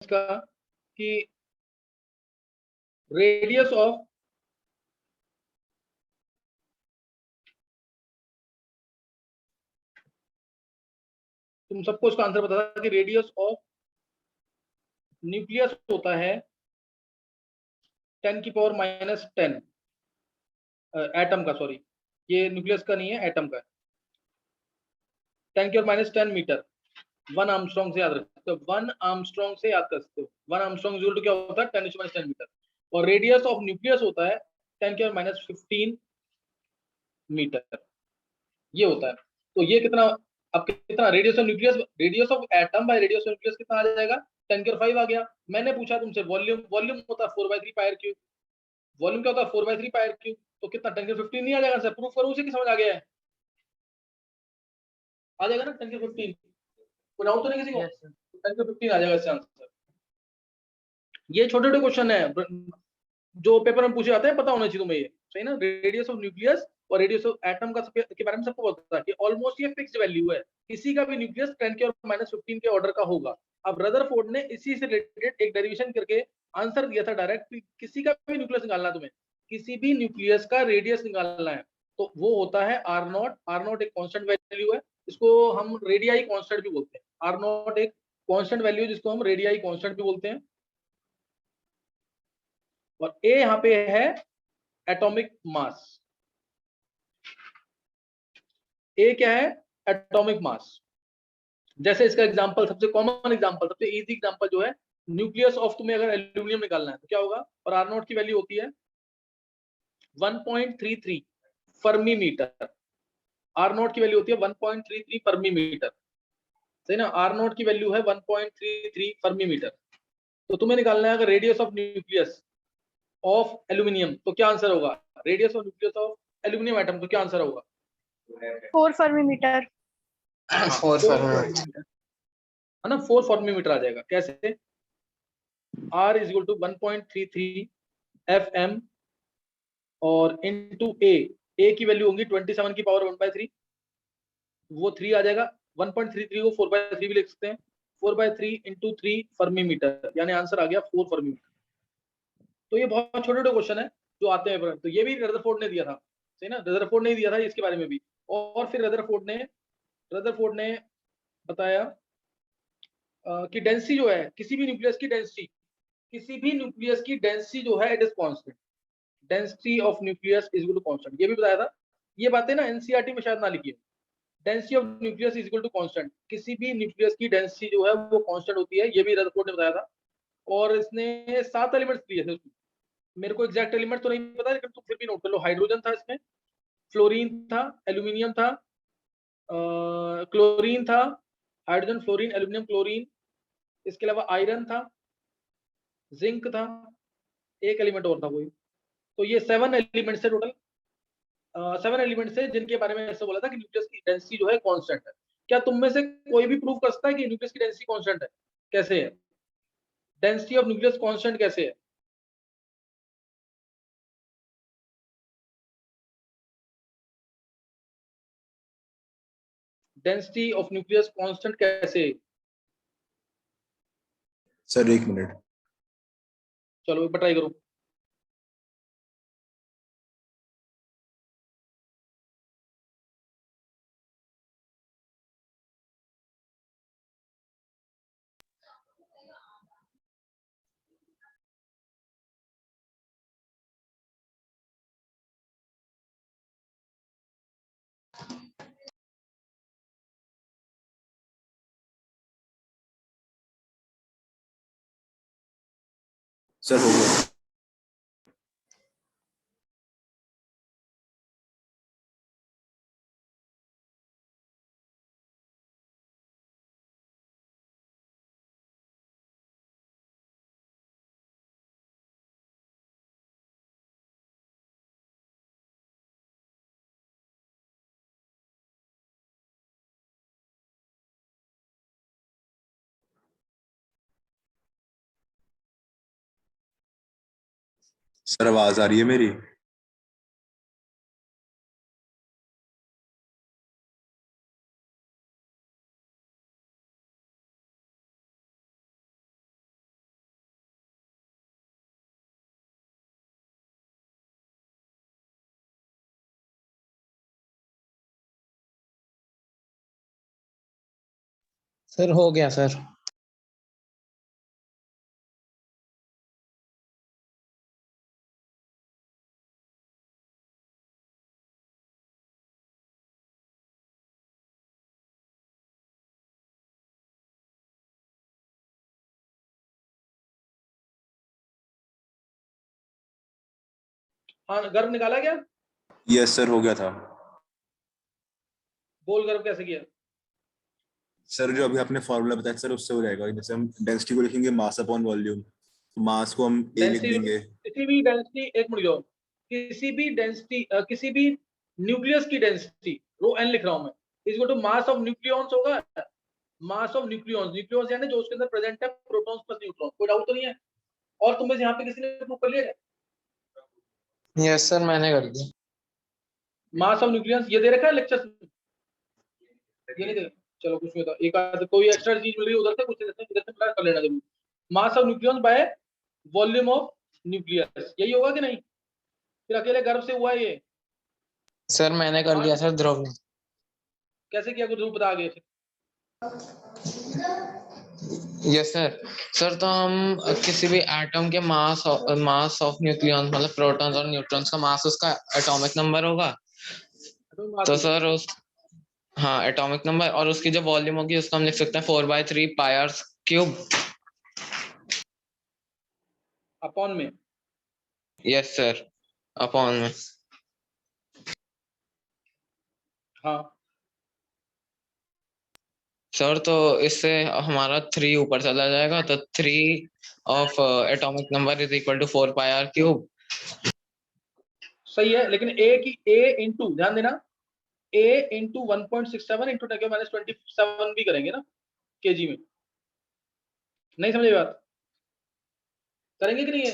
इसका कि radius of तुम सबको इसका आंसर बता था कि रेडियस ऑफ न्यूक्लियस होता है 10⁻⁻10 एटम का, सॉरी ये न्यूक्लियस का नहीं है, एटम का। 10⁻⁻10 मीटर। 1 आर्मस्ट्रॉन्ग से याद रख सकते हो, 1 आर्मस्ट्रॉन्ग से याद कर सकते हो। 1 आर्मस्ट्रॉन्ग इक्वल टू क्या होता है 10⁻10 मीटर। और रेडियस ऑफ न्यूक्लियस होता है 10⁻15 मीटर, ये होता है। तो ये कितना, अब कितना radius of nucleus, radius of atom by radius of nucleus कितना आ जाएगा 10⁻5 आ गया। मैंने पूछा तुमसे वॉल्यूम, वॉल्यूम होता है 4/3 पाई आर क्यूब। वॉल्यूम क्या होता है 4/3 पाई आर क्यूब, तो कितना 10⁻15 नहीं आ जाएगा सर? प्रूफ करो, उसे की समझ आ गया है, आ जाएगा ना 10⁻15? कोई डाउट तो नहीं किसी को? 10⁻15 आ जाएगा इससे आंसर। ये छोटे छोटे क्वेश्चन है जो पेपर में पूछे जाते हैं, पता होना चाहिए तुम्हें ये, सही ना। रेडियस ऑफ न्यूक्लियस और रेडियस ऑफ एटम का के बारे में सबको पता है कि ऑलमोस्ट ये फिक्स्ड वैल्यू है, किसी का भी न्यूक्लियस 10⁻15 के ऑर्डर का होगा। अब रदरफोर्ड ने इसी से रिलेटेड एक डेरिवेशन करके आंसर दिया था डायरेक्ट, किसी का भी न्यूक्लियस निकालना है तुम्हें, किसी भी न्यूक्लियस का रेडियस निकालना है, तो वो होता है आर नॉट। आर नॉट एक कांस्टेंट वैल्यू है, इसको हम रेडियाई कांस्टेंट भी बोलते हैं। आर नॉट एक कांस्टेंट वैल्यू है जिसको हम रेडियाई कांस्टेंट भी बोलते हैं। और ए यहाँ पे है एटॉमिक मास। ए क्या है? Atomic mass. जैसे इसका एग्जांपल, सबसे कॉमन एग्जांपल, सबसे इजी एग्जांपल जो है, न्यूक्लियस ऑफ तुम्हें अगर एल्यूमिनियम निकालना है तो क्या होगा, और आर नॉट की वैल्यू होती है 1.33 फर्मी मीटर। आर नॉट की वैल्यू होती है 1.33 फर्मी मीटर, सही ना। आर नॉट की वैल्यू है 1.33 फर्मी मीटर। तो तुम्हें निकालना है अगर radius of nucleus of aluminium, तो क्या आंसर होगा? Radius of nucleus of aluminium atom, तो क्या आंसर होगा? 4 फर्मी मीटर। 4 फर्मी है ना, 4 फर्मी मीटर आ जाएगा। कैसे? R is equal to 1.33 FM और इनटू ए की वैल्यू होगी 27 की पावर 1/3, वो 3 आ जाएगा। 1.33 को 4/3 भी लिख सकते हैं। 4/3 इंटू 3 फर्मी मीटर, यानी आंसर आ गया 4 फर्मी मीटर। तो ये बहुत छोटे छोटे क्वेश्चन है जो आते हैं, तो ये भी रदरफोर्ड ने दिया था, सही ना। रदरफोर्ड ने दिया था इसके बारे में भी। और फिर रदरफोर्ड ने बताया कि डेंसिटी जो है किसी भी न्यूक्लियस की डेंसिटी, किसी भी न्यूक्लियस की डेंसिटी जो है it is constant. Density of nucleus is equal to constant, ये भी बताया था। ये बातें ना एनसीईआरटी में शायद ना लिखी है। Density of nucleus is equal to constant, किसी भी न्यूक्लियस की डेंसिटी जो है वो कांस्टेंट होती है, ये भी रदरफोर्ड ने बताया था। और इसने 7 एलिमेंट्स दिए थे उसमें। मेरे को एग्जैक्ट एलिमेंट तो नहीं पता, लेकिन तुम फिर भी नोट कर लो। हाइड्रोजन था इसमें, फ्लोरीन था, एल्यूमिनियम था, क्लोरीन था, हाइड्रोजन, फ्लोरीन, एल्यूमिनियम, क्लोरीन। इसके अलावा आयरन था, जिंक था, एक एलिमेंट और था कोई। तो ये 7 एलिमेंट्स है टोटल। 7 एलिमेंट्स है जिनके बारे में ऐसे बोला था कि न्यूक्लियस की डेंसिटी जो है कांस्टेंट है। क्या तुम में से कोई भी प्रूव कर सकता है कि न्यूक्लियस की डेंसिटी कांस्टेंट है? कैसे है डेंसिटी ऑफ न्यूक्लियस कांस्टेंट, कैसे है? डेंसिटी ऑफ न्यूक्लियस कांस्टेंट कैसे? Sir 1 minute. चलो एक बार ट्राई करो। सर हो गया। सर आवाज आ रही है मेरी? सर हो गया सर। हाँ, गर्व निकाला क्या? यस सर हो गया था। बोल गर्व कैसे किया? सर जो अभी आपने फॉर्मूला बताया सर उससे हो जाएगा। जैसे हम डेंसिटी को लिखेंगे मास अपॉन वॉल्यूम, तो मास को हम ए लिख डेंसिटी, देंगे। किसी भी डेंसिटी, एक मिनट जाओ, किसी भी डेंसिटी, किसी भी न्यूक्लियस की डेंसिटी, रो एन लिख रहा हूं मैं, is two mass of nucleons होगा। मास ऑफ न्यूक्लियॉन्स, न्यूक्लियॉन्स यानी जो उसके अंदर प्रेजेंट है प्रोटॉन्स प्लस न्यूट्रॉन, कोई डाउट तो नहीं है? और तुम्हें यहाँ पे किसी ने प्रूव कर लिया? यस सर मैंने कर दिया। मास ऑफ न्यूक्लियस ये दे रखा है लेक्चर में, ये नहीं दे? चलो कुछ नहीं होता, एक आध कोई एक्स्ट्रा चीज मिल रही है उधर से, कुछ इधर से मिला कर लेना जरूर। Mass of nucleus by volume of nucleus, यही होगा कि नहीं? फिर अकेले गर्भ से हुआ ये? सर मैंने कर लिया सर ध्रुव ने। कैसे किया, कुछ बता आगे फिर। Yes sir. सर तो हम किसी भी एटम के मास ऑफ न्यूक्लियॉन मतलब प्रोटॉन्स और न्यूट्रॉन्स का मास उसका एटॉमिक नंबर होगा। तो सर उस हाँ एटॉमिक नंबर, और उसकी जो वॉल्यूम होगी उसको हम लिख सकते हैं 4/3 पाई आर क्यूब अपॉन में। यस सर अपॉन में। हाँ सर तो इससे हमारा 3 ऊपर चला जाएगा, तो 3 of atomic number is equal to 4 pi are cube. सही है, लेकिन ए की ए इंटू, ध्यान देना, ए इंटू 1.67 इंटू 10⁻27 भी करेंगे ना केजी में, नहीं समझे बात? करेंगे कि नहीं है?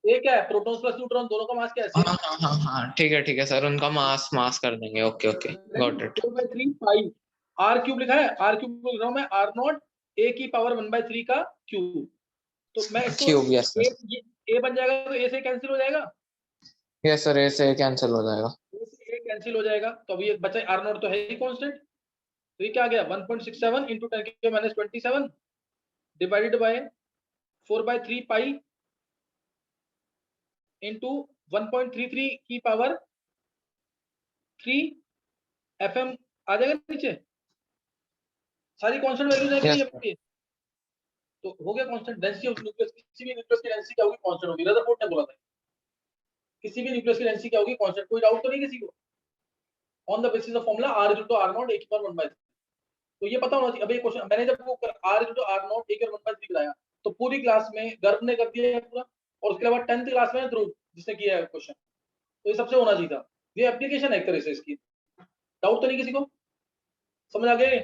ये क्या है, प्रोटॉन प्लस न्यूट्रॉन दोनों का मास क्या है? हाँ हाँ हाँ हाँ ठीक है सर, उनका मास मास कर देंगे। Okay okay got it. 4/3 pi are cube लिखा है, आर क्यूब बोल रहा हूं मैं, आर नॉट ए की पावर 1/3 का क्यूब। तो मैं इसको क्यूब यस ए, सर। ए बन जाएगा तो ए से कैंसिल हो जाएगा, यस सर ए से कैंसिल हो जाएगा। ए से ए कैंसिल हो जाएगा, तो अभी एक बचा आर नॉट तो है ही कांस्टेंट। तो ये क्या आ गया, 1.67 into 10⁻27 divided by 4/3 pi into 1.33 की पावर 3 FM आ जाएगा नीचे। सारी कांस्टेंट वैल्यूज है कि नहीं यस है? तो हो गया कांस्टेंट। डेंसिटी ऑफ न्यूक्लियस, किसी भी न्यूक्लियस की डेंसिटी क्या होगी, कांस्टेंट होगी। रदरफोर्ड ने बोला था किसी भी न्यूक्लियस की डेंसिटी क्या होगी, कांस्टेंट। कोई डाउट तो नहीं किसी को? On the basis of formula r equal to r naught a की पावर 1/3। तो ये पता होना चाहिए। अब ये क्वेश्चन मैंने जब वो r equal to r naught a की पावर 1/3 बताया, तो पूरी क्लास में गर्भ ने कर दिया है पूरा, और उसके बाद 10th क्लास में ध्रुव जिसने किया है क्वेश्चन। तो ये सबसे होना चाहिए था, ये एप्लीकेशन है एक तरह से इसकी। डाउट तो नहीं किसी को? समझ आ गए?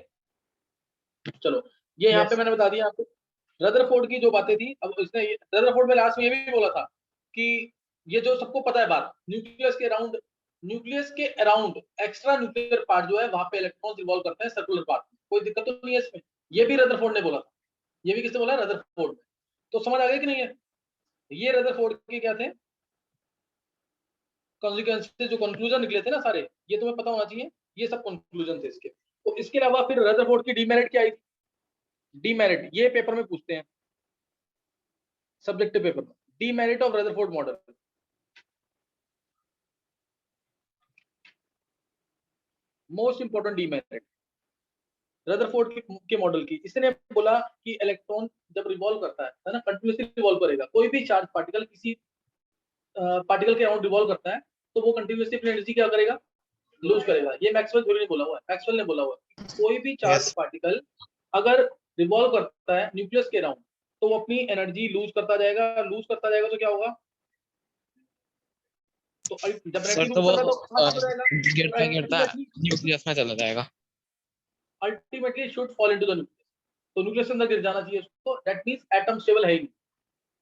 चलो, ये यहाँ पे मैंने बता दिया आपको रदरफोर्ड की जो बातें थी। अब इसने रदरफोर्ड में लास्ट में ये भी बोला था कि ये जो सबको पता है बात, न्यूक्लियस के अराउंड एक्स्ट्रा न्यूक्लियर पार्ट जो है वहां पे इलेक्ट्रॉन्स रिवॉल्व करते हैं सर्कुलर पार्ट। कोई दिक्कत तो नहीं है इसमें? ये भी रदरफोर्ड ने बोला था। ये भी किसने बोला? रदरफोर्ड ने। तो समझ आ गया कि नहीं है? ये रदरफोर्ड के क्या थे कॉन्सिक्वेंसेस, जो कंक्लूजन निकले थे ना सारे, ये तुम्हें पता होना चाहिए। ये सब कंक्लूजन थे इसके। तो इसके अलावा फिर रदरफोर्ड की डीमेरिट क्या आई? डीमेरिट ये पेपर में पूछते हैं, सब्जेक्टिव पेपर में। Demerit of Rutherford model, most important demerit Rutherford के मॉडल की। इसने बोला कि इलेक्ट्रॉन जब रिवॉल्व करता है ना, कंटिन्यूअसली रिवॉल्व करेगा। कोई भी चार्ज पार्टिकल किसी पार्टिकल के अराउंड रिवॉल्व करता है, तो वो कंटिन्यूअसली अपनी एनर्जी क्या करेगा, लूज करेगा। ये मैक्सवेल थ्योरी ने बोला हुआ है, मैक्सवेल ने बोला हुआ है। कोई भी चार्ज पार्टिकल अगर रिवॉल्व करता है न्यूक्लियस के अराउंड, तो वो अपनी एनर्जी लूज करता जाएगा, लूज करता जाएगा। तो क्या होगा, तो जब सर एनर्जी तो लूज वो कर रहा है तो कहां चला जाएगा? गिरता गिरता न्यूक्लियस में चला जाएगा। Ultimately should fall into the nucleus. तो न्यूक्लियस के अंदर गिर जाना चाहिए उसको। दैट मींस एटम स्टेबल है ही नहीं।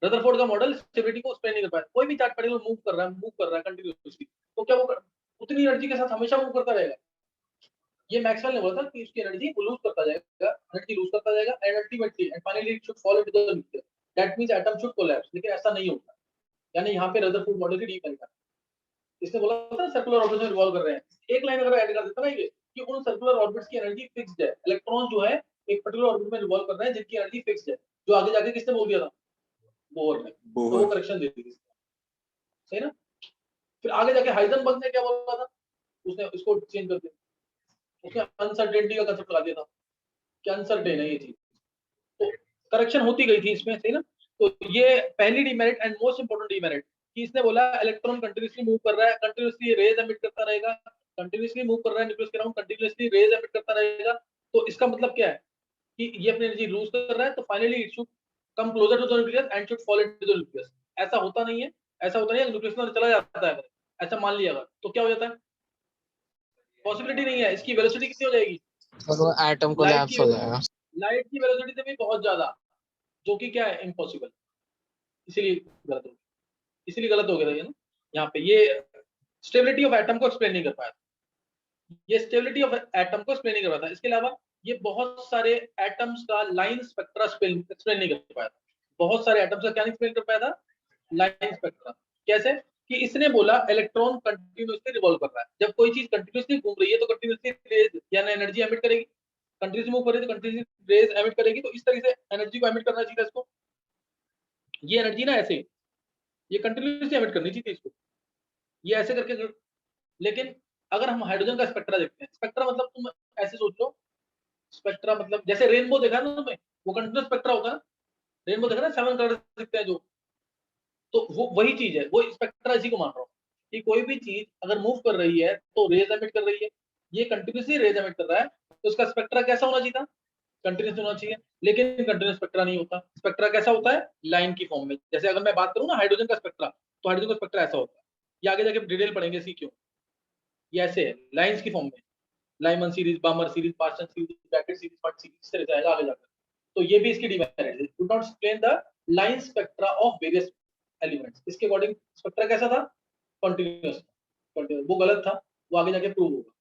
रदरफोर्ड का मॉडल स्टेबिलिटी को एक्सप्लेन नहीं कर पाया। कोई भी चार्ज पार्टिकल मूव कर रहा है कंटिन्यूअसली, तो क्या वो उतनी एनर्जी के साथ हमेशा मूव करता रहेगा? ये मैक्सवेल ने बोला था कि उसकी एनर्जी लूज करता जाएगा, एनर्जी लूज करता जाएगा, and ultimately and finally it should fall into the nucleus. That means atom should collapse. लेकिन ऐसा नहीं होता, यानी यहाँ पे रदरफोर्ड मॉडल की डीप है। इसने बोला था सर्कुलर ऑर्बिट्स में रिवॉल्व कर रहे हैं। एक लाइन अगर ऐड कर देता ना ये कि उन सर्कुलर ऑर्बिट्स की एनर्जी फिक्स्ड है, इलेक्ट्रॉन जो है एक पर्टिकुलर ऑर्बिट में रिवॉल्व कर रहे हैं जिनकी एनर्जी फिक्स्ड है, जो आगे जाके किसने बोल दिया था, बोहर ने, तो वो करेक्शन दे दी, सही ना। फिर आगे जाके हाइजेनबर्ग ने क्या बोला था, उसने इसको चेंज कर दिया, उसने अनसर्टेनिटी का कंसेप्ट लगा दिया था कि अनसर्टेन है ये चीज, तो करेक्शन होती गई थी इसमें, सही ना। तो ये पहली demerit and most important demerit कि इसने बोला इलेक्ट्रॉन कंटिन्यूअसली मूव कर रहा है, कंटिन्यूअसली रेज एमिट करता रहेगा, कंटिन्यूअसली मूव कर रहा है न्यूक्लियस के अराउंड, कंटिन्यूअसली रेज एमिट करता रहेगा। तो इसका मतलब क्या है कि ये अपनी एनर्जी लूज कर रहा है, तो finally it should come closer to the nucleus and should fall into the nucleus. ऐसा होता नहीं है, ऐसा होता नहीं है, न्यूक्लियस में चला जाता है, ऐसा मान लिया अगर, तो क्या हो जाता है, पॉसिबिलिटी नहीं है। इसकी वेलोसिटी कितनी हो जाएगी, तो एटम कोलैप्स हो जाएगा, लाइट की वेलोसिटी से भी बहुत ज्यादा, जो कि क्या है, इम्पॉसिबल, इसीलिए गलत हो गया, इसीलिए गलत हो गया था ये ना। यहाँ पे ये स्टेबिलिटी ऑफ एटम को एक्सप्लेन नहीं कर पाया, ये स्टेबिलिटी ऑफ एटम को एक्सप्लेन नहीं कर पाया था। इसके अलावा ये बहुत सारे एटम्स का लाइन स्पेक्ट्रा एक्सप्लेन नहीं कर पाया था, बहुत सारे एटम्स का क्या नहीं एक्सप्लेन कर पाया था, लाइन स्पेक्ट्रा। कैसे कि इसने बोला इलेक्ट्रॉन कंटिन्यूअसली रिवॉल्व कर रहा है, जब कोई चीज कंटिन्यूअसली घूम रही है तो कंटिन्यूअसली रेज यानी एनर्जी एमिट करेगी, कंटिन्यूअसली मूव कर रही है तो कंटिन्यूअसली रेज एमिट करेगी, तो इस तरीके से एनर्जी को एमिट करना चाहिए इसको, ये एनर्जी ना ऐसे, ये कंटिन्यूअसली एमिट करनी चाहिए इसको, ये ऐसे करके। लेकिन अगर हम हाइड्रोजन का स्पेक्ट्रा देखते हैं, स्पेक्ट्रा मतलब तुम ऐसे सोच लो, स्पेक्ट्रा मतलब जैसे रेनबो देखा ना तुमने, वो कंटिन्यूअस स्पेक्ट्रा होता है, रेनबो देखा ना, 7 कलर दिखते हैं जो, तो वो वही चीज है, वो स्पेक्ट्रा इसी को मान रहा हूँ कि कोई भी चीज अगर मूव कर रही है तो रेज एमिट कर रही है, ये कंटिन्यूअसली रेज एमिट कर रहा है, तो उसका स्पेक्ट्रा कैसा होना चाहिए था, कंटिन्यूस होना चाहिए, लेकिन कंटिन्यूस स्पेक्ट्रा नहीं होता। स्पेक्ट्रा कैसा होता है, लाइन की फॉर्म में। जैसे अगर मैं बात करूं ना हाइड्रोजन का स्पेक्ट्रा, तो हाइड्रोजन का स्पेक्ट्रा ऐसा होता है, ये आगे जाके डिटेल पढ़ेंगे सी क्यों, ये ऐसे है लाइंस की फॉर्म में, Lyman series, Balmer series, Paschen series, Brackett series, Pfund series, इस तरह से आएगा आगे जाकर। तो ये भी इसकी डिमेरिट है, do not explain the line spectra of various elements. इसके अकॉर्डिंग स्पेक्ट्रा कैसा था, कंटीन्यूअस, वो गलत था, वो आगे जाके प्रूव होगा,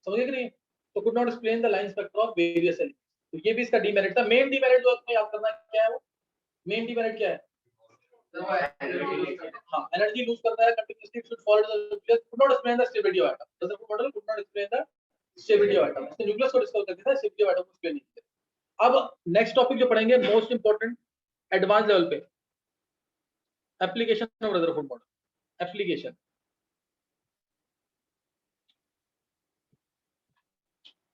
समझे कि नहीं। तो could not explain the line spectra of various elements, तो ये भी इसका डिमेरिट था। मेन डिमेरिट जो आपको याद करना क्या है, वो मेन डिमेरिट क्या है, हाँ, एनर्जी लूज करता है continuously, should fall the nucleus, could not explain the stability of atom, Rutherford model could not explain the stability of atom, इसने न्यूक्लियस को डिस्कस कर दिया था, स्टेबिलिटी ऑफ एटम को एक्सप्लेन नहीं किया। अब नेक्स्ट टॉपिक जो पढ़ेंगे मोस्ट इंपोर्टेंट एडवांस लेवल पे, application of Rutherford model, application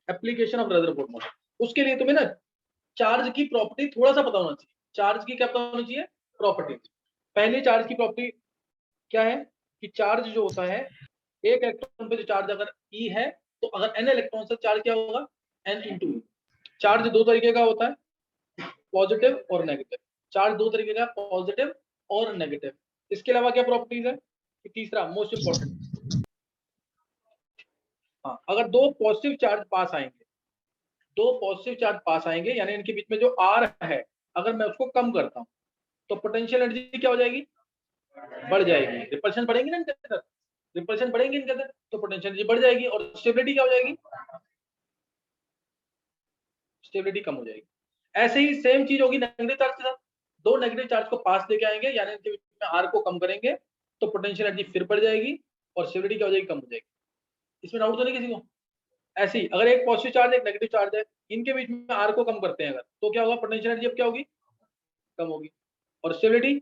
application of Rutherford model. उसके लिए तुम्हें ना चार्ज की प्रॉपर्टी थोड़ा सा पता होना चाहिए, चार्ज की क्या पता होनी चाहिए, प्रॉपर्टी। पहले चार्ज की प्रॉपर्टी क्या है कि चार्ज जो होता है, एक इलेक्ट्रॉन पे जो चार्ज अगर E है, तो अगर n इलेक्ट्रॉन से चार्ज क्या होगा, n इंटू E। चार्ज दो तरीके का होता है, पॉजिटिव और नेगेटिव, चार्ज दो तरीके का, पॉजिटिव और नेगेटिव। इसके अलावा क्या प्रॉपर्टीज है, तीसरा मोस्ट इंपॉर्टेंट, हाँ, अगर दो पॉजिटिव चार्ज पास आएंगे, दो पॉजिटिव चार्ज पास आएंगे, यानी इनके बीच में जो R है, अगर मैं उसको कम करता हूं, तो पोटेंशियल एनर्जी क्या हो जाएगी, बढ़ जाएगी, रिपल्शन बढ़ेगी ना इनके अंदर, रिपल्शन बढ़ेंगे इनके अंदर, तो पोटेंशियल एनर्जी बढ़ जाएगी, और स्टेबिलिटी क्या हो जाएगी, स्टेबिलिटी कम हो जाएगी। ऐसे ही सेम चीज होगी नेगेटिव चार्ज के साथ, दो नेगेटिव चार्ज को पास लेके आएंगे, यानी इनके बीच में R को कम करेंगे, तो पोटेंशियल एनर्जी फिर बढ़ जाएगी और स्टेबिलिटी क्या हो जाएगी, कम हो जाएगी। इसमें डाउट तो नहीं किसी को। ऐसे ही अगर एक पॉजिटिव चार्ज एक नेगेटिव चार्ज है, इनके बीच में R को कम करते हैं अगर, तो क्या होगा, पोटेंशियल एनर्जी अब क्या होगी, कम होगी, और स्टेबिलिटी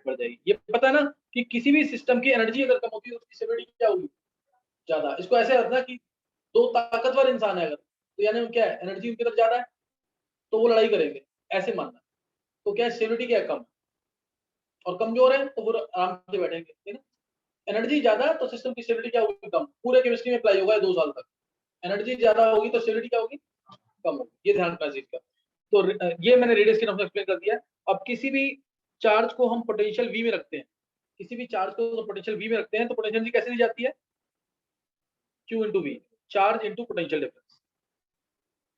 बढ़ जाएगी। ये पता है ना कि किसी भी सिस्टम की एनर्जी अगर कम होगी तो उसकी स्टेबिलिटी क्या होगी, ज्यादा। इसको ऐसे रखना कि दो ताकतवर इंसान है अगर, तो यानी क्या है, एनर्जी उनकी तरफ ज्यादा है, तो वो लड़ाई करेंगे, ऐसे मानना। तो क्या स्टेबिलिटी क्या है, कम, और कमजोर है तो वो आराम से बैठेंगे, है ना। एनर्जी ज्यादा तो सिस्टम की स्टेबिलिटी क्या होगी, कम। पूरे केमिस्ट्री में अप्लाई होगा 2 साल तक, एनर्जी ज्यादा होगी तो स्टेबिलिटी क्या होगी, कम होगी। ये ध्यान रखना चीज का। तो ये मैंने रेडियस के नाम से एक्सप्लेन कर दिया। अब किसी भी चार्ज को हम पोटेंशियल V में रखते हैं, किसी भी चार्ज को पोटेंशियल V में रखते हैं, तो पोटेंशियल एनर्जी कैसे दी जाती है, Q into V, charge into potential difference,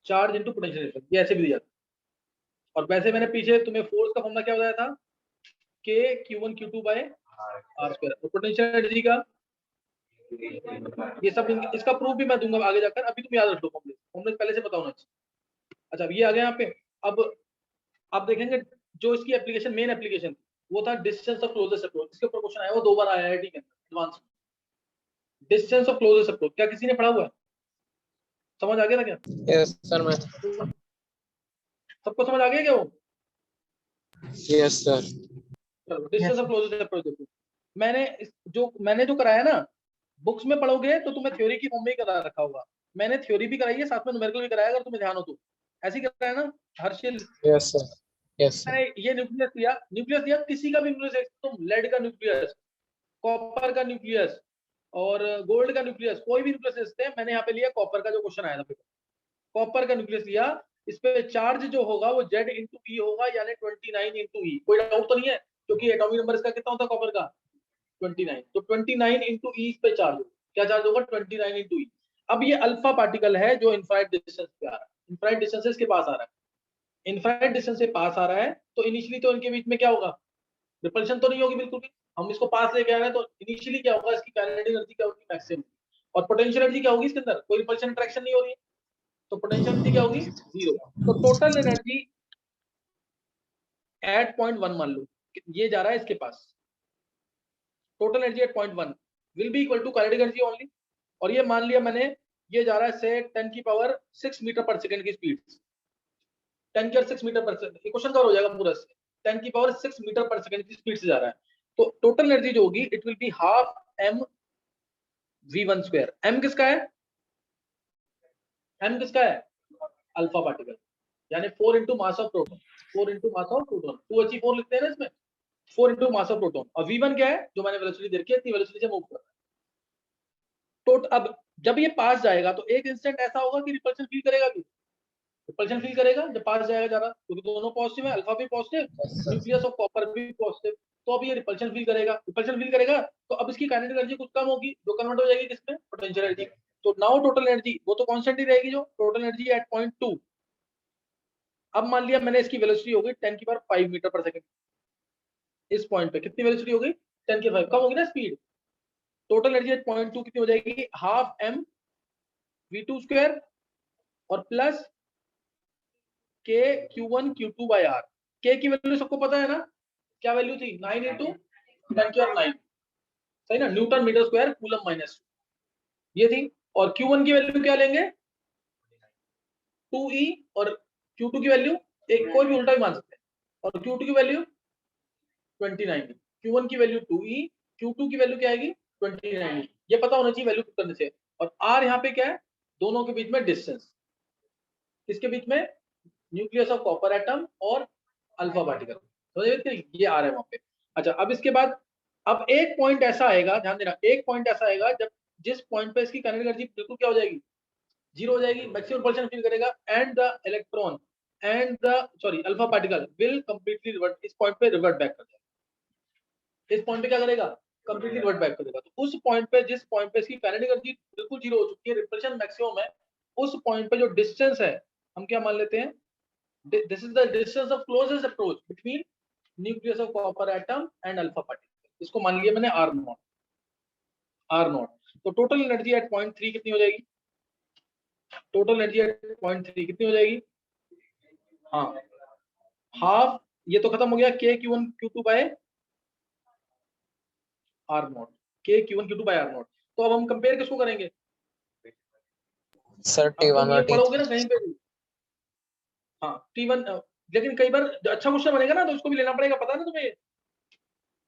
charge into potential difference, ये ऐसे भी दी जाती है। और वैसे मैंने पीछे तुम्हें फोर्स का फॉर्मूला क्या बताया था, K Q1 Q2 by R square, और पोटेंशियल एनर्जी का ये सब, इसका प्रूफ भी मैं दूंगा आगे जाकर, अभी तुम याद रख लो फॉर्मूले, फॉर्मूले पहले से पता होना चाहिए। अच्छा, अब ये आ गया यहाँ पे। अब आप देखेंगे जो इसकी एप्लीकेशन, मेन एप्लीकेशन वो था डिस्टेंस ऑफ क्लोजेस्ट अप्रोच। इसके ऊपर क्वेश्चन आया, वो 2 बार आया है, ठीक है, advance. Distance of closest approach क्या किसी ने पढ़ा हुआ है, समझ आ गया था क्या? यस सर मैं सबको समझ आ गया क्या वो? यस सर चलो डिस्टेंस ऑफ क्लोजेस्ट अप्रोच देखो। मैंने जो कराया ना, बुक्स में पढ़ोगे तो तुम्हें थ्योरी की फॉर्म में ही करा रखा होगा। मैंने थ्योरी भी कराई है, साथ में न्यूमेरिकल भी कराया, अगर तुम्हें ध्यान हो तो। ऐसे ही कराया ना Harshil? Yes sir yes sir मैंने ये न्यूक्लियस दिया, किसी का भी न्यूक्लियस, तुम लेड का न्यूक्लियस, कॉपर का न्यूक्लियस और गोल्ड का न्यूक्लियस, कोई भी न्यूक्लियस लेते हैं। मैंने यहाँ पे लिया कॉपर का, जो क्वेश्चन आया था पेपर, कॉपर का न्यूक्लियस लिया। इस पे चार्ज जो होगा वो Z इंटू ई होगा, यानी 29 इंटू ई। कोई डाउट तो नहीं है? क्योंकि एटॉमिक नंबर इसका कितना होता है कॉपर का? 29। तो 29 इंटू ई पे चार्ज होगा। क्या चार्ज होगा? 29 इंटू ई। अब ये अल्फा पार्टिकल है जो इनफाइनाइट डिस्टेंस पे आ रहा है, इनफाइनाइट डिस्टेंस के पास आ रहा है, इनफाइनाइट डिस्टेंस से पास आ रहा है। तो इनिशियली तो इनके बीच में क्या होगा? रिपल्शन तो नहीं होगी बिल्कुल भी। हम इसको पास लेके आ रहे हैं, तो इनिशियली क्या होगा? इसकी काइनेटिक एनर्जी क्या होगी? मैक्सिमम। और पोटेंशियल एनर्जी क्या होगी? इसके अंदर कोई रिपल्शन इंटरेक्शन नहीं हो रही है, तो पोटेंशियल एनर्जी क्या होगी? 0। तो टोटल एनर्जी एट पॉइंट 1 मान लो, ये जा रहा है इसके पास, total energy at point 1 will be equal to kinetic energy only. और ये मान लिया मैंने, ये जा रहा है से 10 की पावर 6 मीटर पर सेकंड की स्पीड, 10 की 6 मीटर पर सेकंड। ये क्वेश्चन कवर हो जाएगा पूरा से, 10 की पावर 6 मीटर पर सेकंड की स्पीड से जा रहा है। तो टोटल एनर्जी जो होगी it will be half m v1 square. m किसका है? m किसका है? अल्फा पार्टिकल, यानी 4 into mass of proton, 4 into mass of proton, 2He4 लिखते हैं ना इसमें, 4 इंटू मास ऑफ प्रोटॉन। और v1 क्या है? जो मैंने वेलोसिटी दे रखी है, इतनी वेलोसिटी से मूव कर रहा है। तो अब जब ये पास जाएगा तो एक इंस्टेंट ऐसा होगा कि रिपल्शन फील करेगा, कि रिपल्शन फील करेगा जब पास जाएगा ज्यादा, क्योंकि दोनों पॉजिटिव है, अल्फा भी पॉजिटिव, न्यूक्लियस ऑफ कॉपर भी पॉजिटिव। तो अब ये रिपल्शन फील करेगा, रिपल्शन फील करेगा तो अब इसकी काइनेटिक एनर्जी कुछ कम होगी, जो कन्वर्ट हो जाएगी किसमें? Potential energy. तो नाउ टोटल एनर्जी वो तो कांस्टेंट ही रहेगी, जो टोटल एनर्जी एट पॉइंट 2। अब मान लिया मैंने इसकी वेलोसिटी हो गई 10 की पावर 5 मीटर पर सेकंड। इस पॉइंट पे कितनी वेलोसिटी हो गई? 10 की 5, कम होगी ना speed. Total energy at point 2 कितनी हो जाएगी? हाफ m v2 स्क्वायर और plus k q1 q2 by r। k की वैल्यू सबको पता है ना, क्या वैल्यू थी? 9 इंटू 10 की 9, सही ना, newton metre square coulomb minus, ये थी। और q1 की वैल्यू क्या लेंगे? 2e। और q2 की वैल्यू, एक कोई भी उल्टा भी मान सकते हैं। और q2 की वैल्यू 29। q1 की वैल्यू 2e, q2 की वैल्यू क्या आएगी? 29। ये पता होना चाहिए वैल्यू करने से। और r यहाँ पे क्या है? दोनों के बीच में डिस्टेंस, किसके बीच में? न्यूक्लियस ऑफ कॉपर एटम और अल्फा पार्टिकल, समझ गए? ये आ रहा है वहां पे। अच्छा, अब इसके बाद अब एक पॉइंट ऐसा आएगा, ध्यान देना, एक पॉइंट ऐसा आएगा जब जिस पॉइंट पे इसकी काइनेटिक एनर्जी बिल्कुल क्या हो जाएगी? 0 हो जाएगी, मैक्सिमम रिपल्शन फील करेगा, and the electron and the sorry alpha particle will completely revert, इस पॉइंट पे रिवर्ट बैक कर जाएगा। इस पॉइंट पे क्या करेगा? कंप्लीटली रिवर्ट बैक करेगा। तो उस पॉइंट पे, जिस पॉइंट पे इसकी काइनेटिक एनर्जी बिल्कुल 0 हो चुकी है, रिपल्शन मैक्सिमम है, उस पॉइंट पे जो डिस्टेंस है हम क्या मान लेते हैं? This is the distance of closest approach between nucleus of copper atom and alpha particle। इसको मान लिया मैंने r नॉट, r नॉट। तो टोटल एनर्जी एट पॉइंट 3 कितनी हो जाएगी? टोटल एनर्जी एट पॉइंट 3 कितनी हो जाएगी? हाँ, हाफ, ये तो खत्म हो गया, k q1 q2 by r naught, k q1 q2 by r naught. तो अब हम कंपेयर किसको करेंगे? सर अब T1 तुम ये और पढ़ोगे ना T3 कहीं पे भी, हाँ T1, लेकिन कई बार अच्छा क्वेश्चन बनेगा ना तो उसको भी लेना पड़ेगा, पता है ना तुम्हें,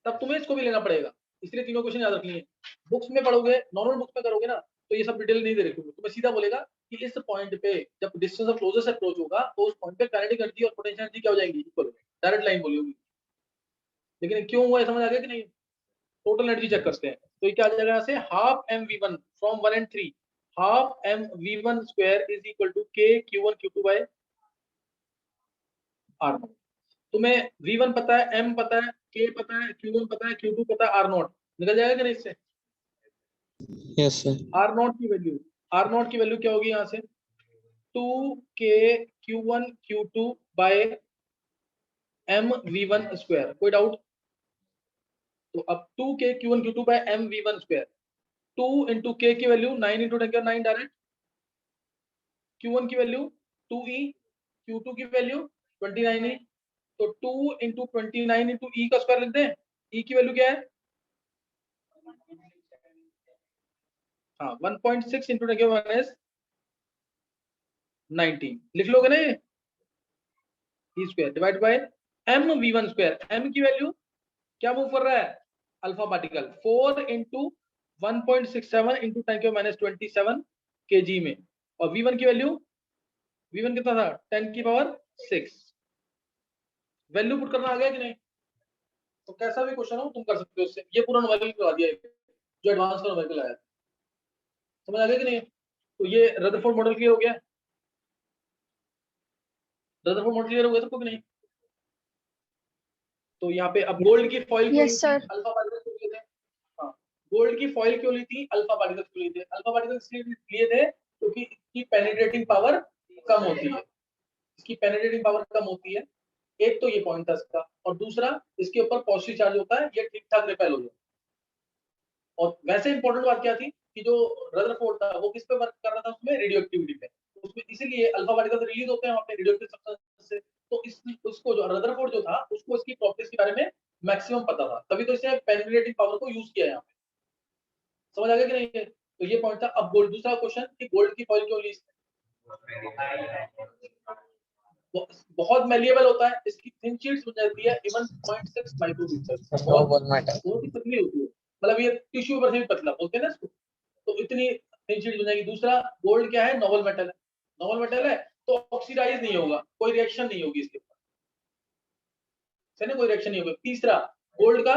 तब तुम्हें इसको भी लेना पड़ेगा। इसलिए तीनों क्वेश्चन याद रखनी है। बुक्स में पढ़ोगे, नॉर्मल बुक्स में करोगे ना, तो ये सब डिटेल नहीं दे रखी होगी, तुम्हें सीधा बोलेगा कि इस पॉइंट पे जब डिस्टेंस ऑफ क्लोजेस्ट अप्रोच होगा तो उस पॉइंट पे काइनेटिक एनर्जी और पोटेंशियल एनर्जी क्या हो जाएंगी? इक्वल, डायरेक्ट लाइन बोली होगी। लेकिन क्यों हुआ है समझ आ गया कि नहीं? टोटल एनर्जी चेक करते हैं, तो ये क्या आ जाएगा यहाँ से? Half m v1 from 1 and 3, half m v1 square is equal to k q1 q2 by r naught. तुम्हें v1 पता है, m पता है, k पता है, q1 पता है, q2 पता है, r नॉट निकल जाएगा कि नहीं इससे? यस सर आर नॉट की वैल्यू, आर नॉट की वैल्यू क्या होगी यहाँ से? 2k q1 q2 by m v1 square. कोई डाउट? तो अब 2k q1 q2 by m v1 square, 2 into k की वैल्यू 9 इंटू 10 9 डायरेक्ट, q1 की वैल्यू 2e, q2 की वैल्यू 29e। तो 2 इंटू 29 इंटू e का स्क्वायर लिख दें। e की वैल्यू क्या है? हाँ 1.6 इंटू नेगेटिव 1 19 लिख लोगे ना ये, E square divide by M v1 square. M की वैल्यू क्या मूव कर रहा है, alpha particle, 4 into 1.67 into 10⁻27 kg में, और v1 की वैल्यू, v1 कितना था 10⁶। वैल्यू पुट करना आ गया कि नहीं? तो कैसा भी क्वेश्चन हो तुम कर सकते हो इससे। ये पूरा न्यूमेरिकल करवा दिया जो एडवांस का न्यूमेरिकल आया, समझ आ गया कि नहीं? तो ये रदरफोर्ड मॉडल क्लियर हो गया, रदरफोर्ड मॉडल क्लियर हो गया सबको कि नहीं? तो यहाँ पे अब गोल्ड की फॉइल क्यों ली Yes, थी, sir. अल्फा पार्टिकल क्यों लिए थे? हाँ, गोल्ड की फॉइल क्यों ली थी, अल्फा पार्टिकल क्यों लिए थे? अल्फा पार्टिकल इसलिए लिए थे क्योंकि इसकी पेनिट्रेटिंग पावर कम होती है, इसकी पेनिट्रेटिंग पावर कम होती है। एक तो ये पॉइंट था इसका, और दूसरा इसके ऊपर पॉजिटिव चार्ज होता है, ये ठीक ठाक रिपेल हो जाए। और वैसे इंपॉर्टेंट बात क्या थी कि जो रदरफोर्ड था वो किस पे वर्क कर रहा था, उसमें रेडियो एक्टिविटी पे, उसमें इसीलिए अल्फा पार्टिकल रिलीज होते हैं वहाँ पे रेडियो एक्टिव सब्सटेंस से। तो इस उसको जो रदरफोर्ड जो था उसको इसकी प्रॉपर्टीज के बारे में मैक्सिमम पता था, तभी तो इसने पेनिट्रेटिंग पावर को यूज किया यहाँ पे। समझ आ गया कि नहीं? तो ये पॉइंट था। अब गोल्ड, दूसरा क्वेश्चन कि गोल्ड की फॉइल क्यों ली? बहुत मैलिएबल होता है, इसकी थिन शीट्स हो जाती है 1.6 माइक्रोमीटर, बहुत ही पतली होती है, मतलब ये टिश्यू पेपर से भी पतला बोलते हैं ना इसको, तो इतनी थिन शीट हो जाएगी। दूसरा, गोल्ड क्या है, नोबल मेटल है, नोबल मेटल है तो ऑक्सीडाइज नहीं होगा, कोई रिएक्शन नहीं होगी इसके ऊपर, है ना, कोई रिएक्शन नहीं होगी। तीसरा, गोल्ड का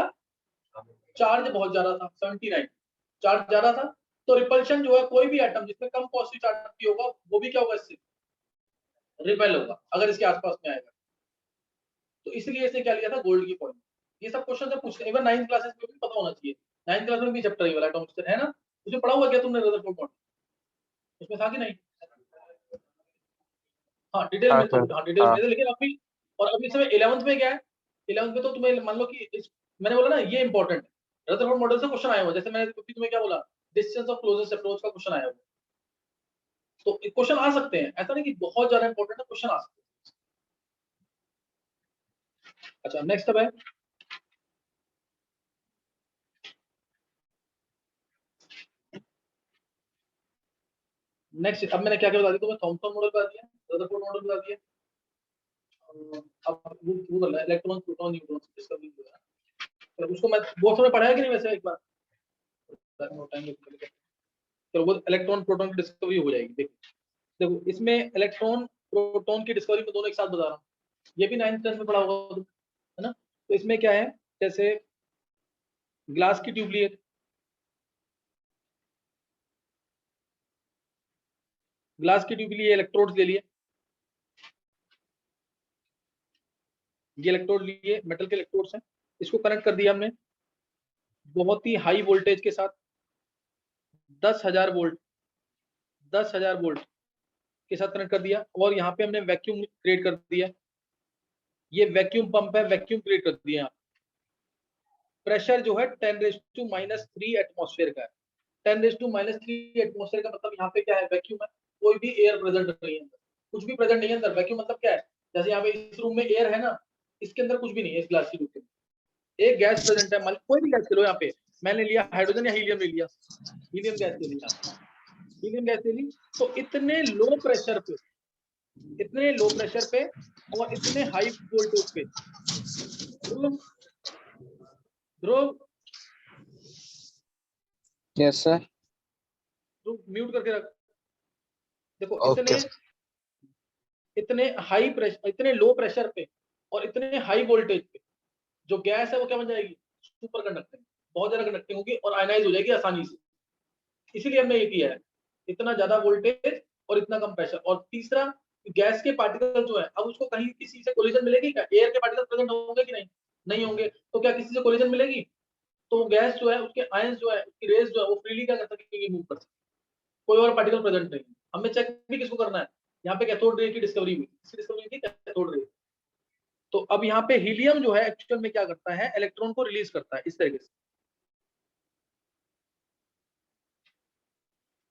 चार्ज बहुत ज्यादा था, 79 चार्ज ज्यादा था, तो रिपल्शन जो है, कोई भी एटम जिसमें कम पॉजिटिव चार्ज होगा वो भी क्या होगा, इससे रिपेल होगा अगर इसके आसपास में आएगा। तो इसलिए इसने क्या लिया था, गोल्ड की पॉइंट। ये सब क्वेश्चन से पूछते हैं, इवन 9th क्लासेस में भी पता होना चाहिए। 9th क्लास में भी चैप्टर ये वाला एटॉमिक है ना, उसमें पढ़ा हुआ क्या तुमने रदरफोर्ड मॉडल, उसमें था कि नहीं? हाँ डिटेल में, तो हाँ डिटेल में, लेकिन अभी, और अभी समय 11th में क्या है, 11th में तो तुम्हें मान लो कि मैंने बोला ना ये इंपॉर्टेंट है, रदरफोर्ड मॉडल से क्वेश्चन आया हुआ, जैसे मैंने तुम्हें क्या बोला, डिस्टेंस ऑफ क्लोजेस्ट अप्रोच का क्वेश्चन आया हुआ, तो क्वेश्चन आ सकते हैं, ऐसा नहीं कि बहुत ज्यादा इंपॉर्टेंट है, क्वेश्चन आ सकते हैं। अच्छा नेक्स्ट अब है नेक्स्ट, अब मैंने क्या क्या बता दिया तुम्हें, थॉमसन मॉडल बता दिया, रदरफोर्ड मॉडल बता दिया, अब वो कर रहा है इलेक्ट्रॉन प्रोटॉन न्यूट्रॉन डिस्कवरी हो रहा है, तो उसको मैं वो समय पढ़ाया कि नहीं वैसे, एक बार चलो वो इलेक्ट्रॉन प्रोटॉन की डिस्कवरी हो जाएगी। देखो देखो इसमें इलेक्ट्रॉन प्रोटॉन की डिस्कवरी में दोनों एक साथ बता रहा हूँ, ये भी 9th क्लास में पढ़ा होगा तुम, है ना? तो इसमें क्या है, जैसे ग्लास की ट्यूब ली है, ग्लास की ट्यूब लिए, इलेक्ट्रोड्स ले लिए, ये इलेक्ट्रोड लिए, मेटल के इलेक्ट्रोड्स हैं, इसको कनेक्ट कर दिया हमने बहुत ही हाई वोल्टेज के साथ, 10,000 वोल्ट, 10,000 वोल्ट के साथ कनेक्ट कर दिया, और यहाँ पे हमने वैक्यूम क्रिएट कर दिया, ये वैक्यूम पंप है, वैक्यूम क्रिएट कर दिया। प्रेशर जो है 10⁻³ एटमॉस्फेयर का है, 10⁻³ एटमॉस्फेयर का मतलब यहाँ पे क्या है, वैक्यूम है, कोई भी एयर प्रेजेंट नहीं है अंदर, कुछ भी प्रेजेंट नहीं है अंदर। वैक्यूम मतलब क्या है, जैसे यहाँ पे इस रूम में एयर है ना, इसके अंदर कुछ भी नहीं है, इस ग्लास की ट्यूब के अंदर एक गैस प्रेजेंट है, मान कोई भी गैस ले लो, यहाँ पे मैंने लिया हाइड्रोजन या हीलियम ले लिया, हीलियम गैस ले लिया, हीलियम गैस ले ली, तो इतने लो प्रेशर पे, इतने लो प्रेशर पे और इतने हाई वोल्टेज पे, ध्रुव यस सर। म्यूट करके रख। देखो ओके। इतने हाई प्रेशर, इतने लो प्रेशर पे और इतने हाई वोल्टेज पे जो गैस है वो क्या बन जाएगी, सुपर कंडक्टिंग, बहुत ज्यादा कंडक्टिंग होगी और आयनाइज हो जाएगी आसानी से। इसीलिए हमने ये किया है, इतना ज्यादा वोल्टेज और इतना कम प्रेशर। और तीसरा, गैस के पार्टिकल जो है, अब उसको कहीं किसी से कोलिजन मिलेगी क्या, एयर के पार्टिकल प्रेजेंट होंगे कि नहीं, नहीं होंगे, तो क्या किसी से कोलिजन मिलेगी, तो गैस जो है उसके आयंस जो है, उसकी रेज जो है वो फ्रीली क्या कर सकेंगे, मूव कर सकेंगे, कोई और पार्टिकल प्रेजेंट नहीं। हमें चेक भी किसको करना है, यहाँ पे कैथोड रे की डिस्कवरी हुई, इसकी डिस्कवरी हुई थी कैथोड रे। तो अब यहाँ पे हीलियम जो है एक्चुअल में क्या करता है, इलेक्ट्रॉन को रिलीज करता है इस तरीके से,